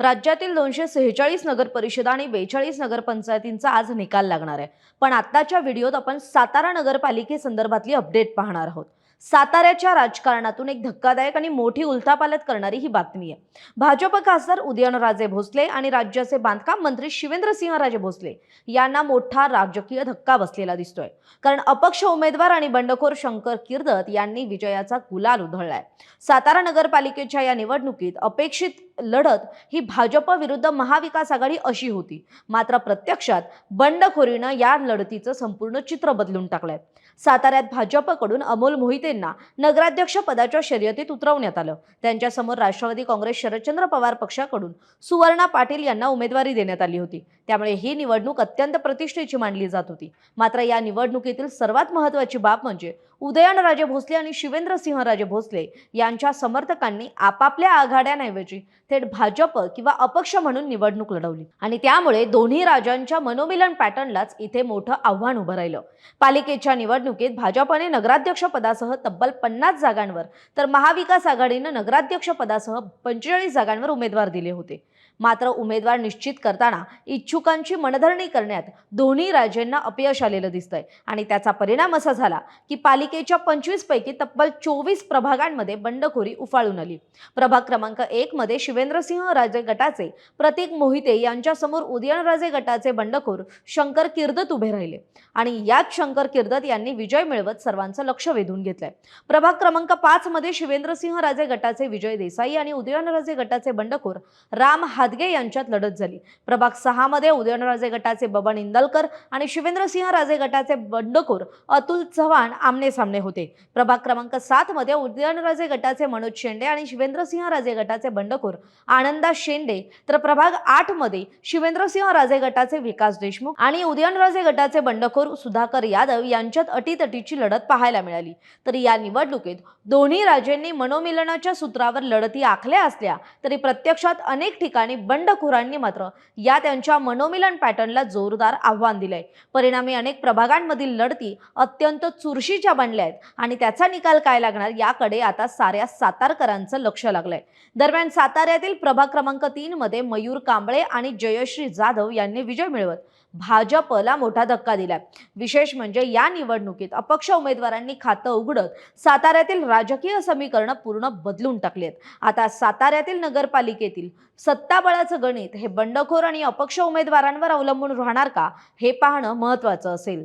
राज्यातील 246 नगर परिषदा आणि 42 नगरपंचायतींचा आज निकाल लागणार आहे। पण आत्ताच्या व्हिडिओत आपण सातारा नगरपालिकेसंदर्भातली अपडेट पाहणार आहोत। साताऱ्याच्या राजकारणातून एक धक्कादायक आणि मोठी उलथापालथ करणारी ही बातमी आहे। भाजप खासदार उदयनराजे भोसले आणि राज्याचे बांधकाम मंत्री शिवेंद्रसिंहराजे भोसले यांना मोठा राजकीय धक्का बसलेला दिसतोय। कारण अपक्ष उमेदवार आणि बंडखोर शंकर किर्दत यांनी विजयाचा गुलाल उधळलाय। सातारा नगरपालिकेच्या या निवडणुकीत अपेक्षित लढत ही भाजप विरुद्ध महाविकास आघाडी अशी होती, मात्र प्रत्यक्षात बंडखोरीनं या लढतीचं संपूर्ण चित्र बदलून टाकलंय। साताऱ्यात भाजपकडून अमोल मोहितेंना नगराध्यक्ष पदाच्या शर्यतीत उतरवण्यात आलं। त्यांच्या समोर राष्ट्रवादी काँग्रेस शरदचंद्र पवार पक्षाकडून सुवर्णा पाटील यांना उमेदवारी देण्यात आली होती। त्यामुळे ही निवडणूक अत्यंत प्रतिष्ठेची मानली जात होती। मात्र या निवडणुकीतील सर्वात महत्त्वाची बाब म्हणजे उदयनराजे भोसले आणि शिवेंद्रसिंहराजे भोसले यांच्या समर्थकांनी आपापल्या आघाड्यांऐवजी थेट भाजप किंवा अपक्ष म्हणून निवडणूक लढवली आणि त्यामुळे दोन्ही राजांच्या मनोमिलन पॅटर्नलाच इथे मोठं आव्हान उभं राहिलं। पालिकेच्या निवडणुकीत भाजपने नगराध्यक्ष पदासह तब्बल 50 जागांवर तर महाविकास आघाडीने नगराध्यक्ष पदासह 45 जागांवर उमेदवार दिले होते। मात्र उमेदवार निश्चित करताना इच्छुकांची मनधरणी करण्यात दोन्ही राज्यांना अपयश आलेलं दिसतंय आणि त्याचा परिणाम असा झाला की पालिकेच्या 25 पैकी तब्बल 24 प्रभागांमध्ये बंडखोरी उफाळून आली। प्रभाग क्रमांक 1 मध्ये शिवेंद्रसिंहराजे गटाचे प्रतीक मोहिते यांच्या समोर उदयनराजे गटाचे बंडखोर शंकर किर्दत उभे राहिले आणि याच शंकर किर्दत यांनी विजय मिळवत सर्वांचं लक्ष वेधून घेतलंय। प्रभाग क्रमांक 5 मध्ये शिवेंद्रसिंहराजे गटाचे विजय देसाई आणि उदयनराजे गटाचे बंडखोर राम हादगे यांच्यात लढत झाली। प्रभाग 6 मध्ये उदयनराजे गटाचे बबन इंदलकर आणि शिवेंद्रसिंहराजे गटाचे बंडखोर अतुल चव्हाण आमने सामने होते। प्रभाग क्रमांक 7 मध्ये उदयनराजे गटाचे मनोज शेंडे आणि शिवेंद्रसिंहराजे गटाचे बंडखोर आनंदा शेंडे तर प्रभाग 8 मध्ये शिवेंद्रसिंहराजे गटाचे विकास देशमुख आणि उदयनराजे गटाचे बंडखोर सुधाकर यादव यांच्यात अटीतटीची लढत पाहायला मिळाली। तर या निवडणुकीत दोन्ही राज्यांनी मनोमिलनाच्या सूत्रावर लढती आखल्या असल्या तरी प्रत्यक्षात अनेक ठिकाणी बंडखोरांनी मात्र या त्यांच्या मनोमिलन पॅटर्नला जोरदार आव्हान दिलंय। परिणामी अनेक प्रभागांमधील लढती अत्यंत चुरशीच्या बनल्या आहेत आणि त्याचा निकाल काय लागणार याकडे आता साऱ्या सातारकरांचं लक्ष लागलंय। दरम्यान साताऱ्यातील प्रभाग क्रमांक 3 मध्ये मयूर कांबळे आणि जयश्री जाधव यांनी विजय मिळवत भाजपला मोठा धक्का दिलाय। विशेष म्हणजे या निवडणुकीत अपक्ष उमेदवारांनी खातं उघडत साताऱ्यातील राजकीय समीकरण पूर्ण बदलून टाकलेत। आता साताऱ्यातील नगरपालिकेतील सत्ताबळाचं गणित हे बंडखोर आणि अपक्ष उमेदवारांवर अवलंबून राहणार का हे पाहणं महत्त्वाचं असेल।